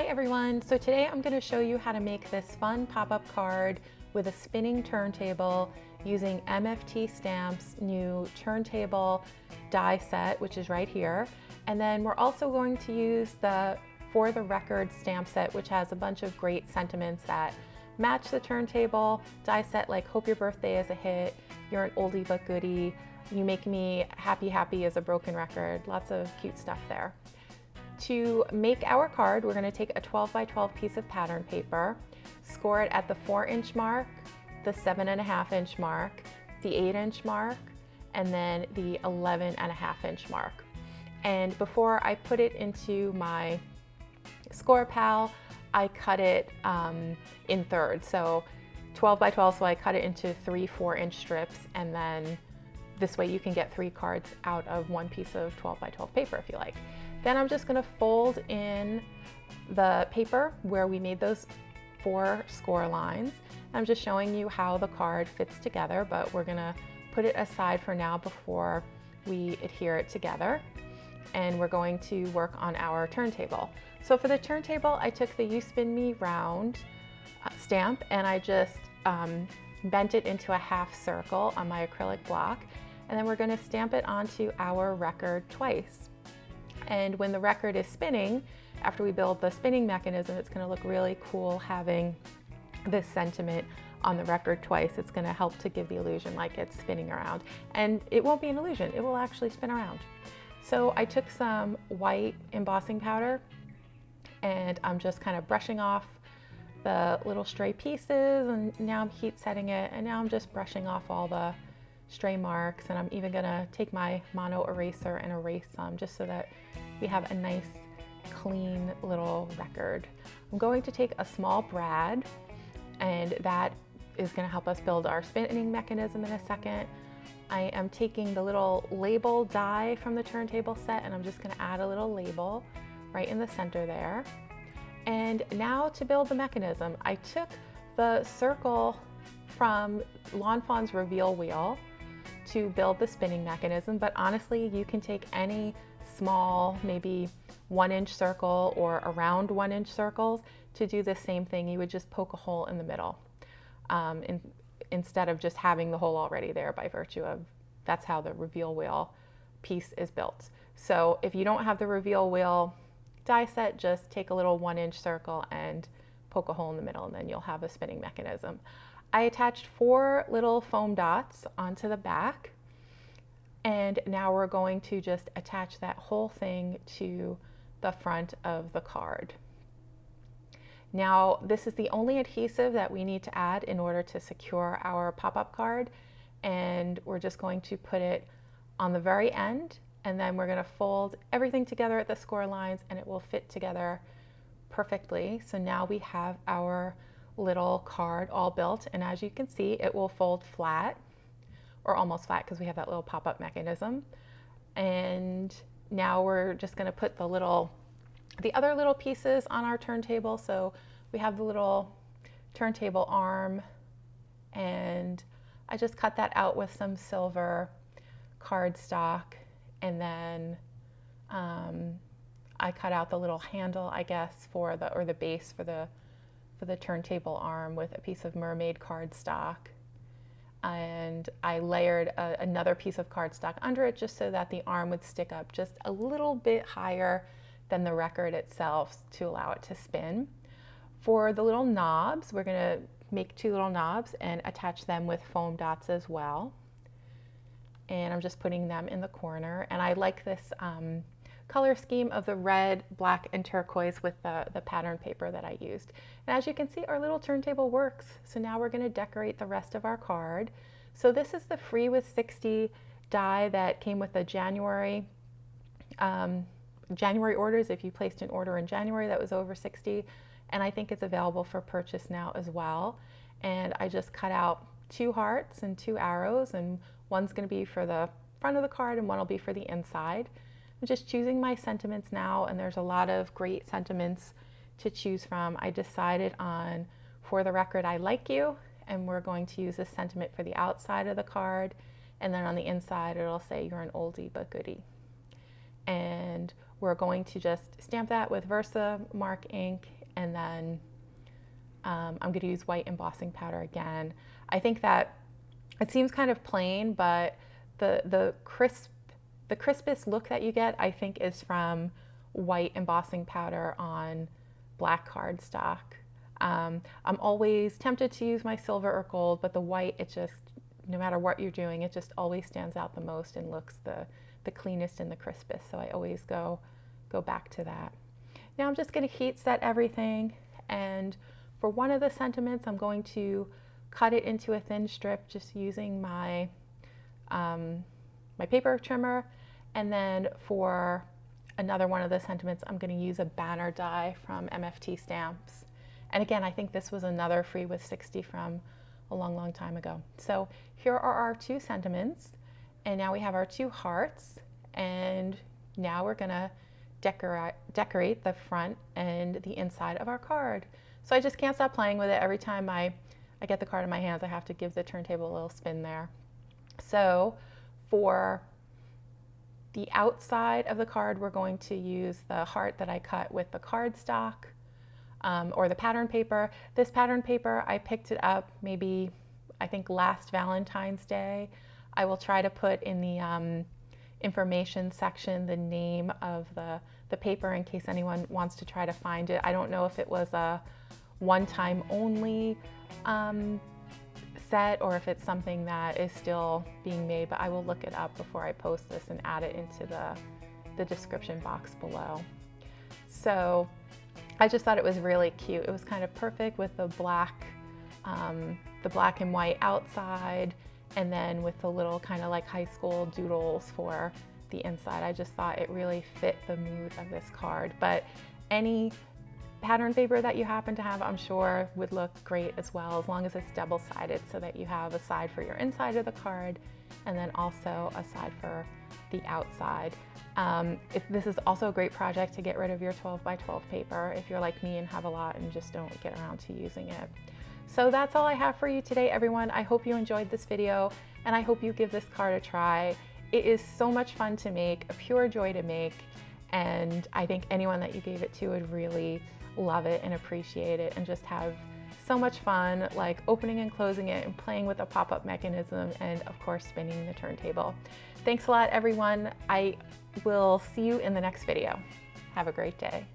Hi everyone, so today I'm going to show you how to make this fun pop-up card with a spinning turntable using MFT Stamps' new turntable die set, which is right here. And then we're also going to use the For the Record stamp set, which has a bunch of great sentiments that match the turntable die set, like hope your birthday is a hit, you're an oldie but goodie, you make me happy happy as a broken record, lots of cute stuff there. To make our card, we're going to take a 12 by 12 piece of pattern paper, score it at the 4-inch mark, the 7.5-inch mark, the 8-inch mark, and then the 11.5-inch mark. And before I put it into my score pal, I cut it in thirds. So 12 by 12, so I cut it into 3 4-inch strips, and then this way you can get 3 cards out of one piece of 12 by 12 paper if you like. Then I'm just gonna fold in the paper where we made those 4 score lines. I'm just showing you how the card fits together, but we're gonna put it aside for now before we adhere it together. And we're going to work on our turntable. So for the turntable, I took the You Spin Me Round stamp and I just bent it into a half circle on my acrylic block. And then we're gonna stamp it onto our record twice. And when the record is spinning, after we build the spinning mechanism, it's going to look really cool having this sentiment on the record twice. It's going to help to give the illusion like it's spinning around. And it won't be an illusion, it will actually spin around. So I took some white embossing powder and I'm just kind of brushing off the little stray pieces, and now I'm heat setting it, and now I'm just brushing off all the stray marks, and I'm even gonna take my mono eraser and erase some just so that we have a nice clean little record. I'm going to take a small brad, and that is gonna help us build our spinning mechanism in a second. I am taking the little label die from the turntable set, and I'm just gonna add a little label right in the center there. And now to build the mechanism, I took the circle from Lawn Fawn's reveal wheel to build the spinning mechanism, but honestly you can take any small, maybe 1-inch circle or around 1-inch circles to do the same thing. You would just poke a hole in the middle instead of just having the hole already there, by virtue of that's how the reveal wheel piece is built. So if you don't have the reveal wheel die set, just take a little 1-inch circle and poke a hole in the middle, and then you'll have a spinning mechanism. I attached 4 little foam dots onto the back, and now we're going to just attach that whole thing to the front of the card. Now, this is the only adhesive that we need to add in order to secure our pop-up card, and we're just going to put it on the very end, and then we're going to fold everything together at the score lines, and it will fit together perfectly. So now we have our little card all built, and as you can see, it will fold flat, or almost flat, because we have that little pop-up mechanism. And now we're just going to put the other little pieces on our turntable. So we have the little turntable arm, and I just cut that out with some silver cardstock, and then I cut out the little handle, I guess, for the base for the turntable arm with a piece of mermaid cardstock, and I layered another piece of cardstock under it just so that the arm would stick up just a little bit higher than the record itself to allow it to spin. For the little knobs, we're going to make 2 little knobs and attach them with foam dots as well, and I'm just putting them in the corner. And I like this color scheme of the red, black, and turquoise with the pattern paper that I used. And as you can see, our little turntable works. So now we're going to decorate the rest of our card. So this is the Free with 60 die that came with the January orders. If you placed an order in January that was over 60, and I think it's available for purchase now as well. And I just cut out 2 hearts and 2 arrows, and one's going to be for the front of the card and one will be for the inside. I'm just choosing my sentiments now, and there's a lot of great sentiments to choose from. I decided on For the Record, I Like You, and we're going to use this sentiment for the outside of the card, and then on the inside it'll say You're an oldie but goodie. and we're going to just stamp that with Versamark ink, and then I'm going to use white embossing powder again. I think that it seems kind of plain, but the crispest look that you get, I think, is from white embossing powder on black cardstock. I'm always tempted to use my silver or gold, but the white, it just, no matter what you're doing, it just always stands out the most and looks the cleanest and the crispest. So I always go back to that. Now I'm just going to heat set everything, and for one of the sentiments, I'm going to cut it into a thin strip just using my my paper trimmer, and then for another one of the sentiments, I'm going to use a banner die from MFT Stamps. And again, I think this was another free with 60 from a long time ago. So here are our two sentiments, and now we have our two hearts, and now we're going to decorate the front and the inside of our card. So I just can't stop playing with it. Every time I get the card in my hands, I have to give the turntable a little spin there. So for the outside of the card, we're going to use the heart that I cut with the cardstock or the pattern paper. This pattern paper, I picked it up maybe, I think, last Valentine's Day. I will try to put in the information section the name of the paper in case anyone wants to try to find it. I don't know if it was a one-time only set or if it's something that is still being made, but I will look it up before I post this and add it into the description box below. So I just thought it was really cute. It was kind of perfect with the black and white outside, and then with the little kind of like high school doodles for the inside. I just thought it really fit the mood of this card. But any pattern paper that you happen to have, I'm sure would look great as well, as long as it's double-sided, so that you have a side for your inside of the card and then also a side for the outside. This is also a great project to get rid of your 12 by 12 paper if you're like me and have a lot and just don't get around to using it. So that's all I have for you today, everyone. I hope you enjoyed this video, and I hope you give this card a try. It is so much fun to make, a pure joy to make, and I think anyone that you gave it to would really love it and appreciate it and just have so much fun, like opening and closing it and playing with the pop-up mechanism, and of course spinning the turntable. Thanks a lot, everyone. I will see you in the next video. Have a great day.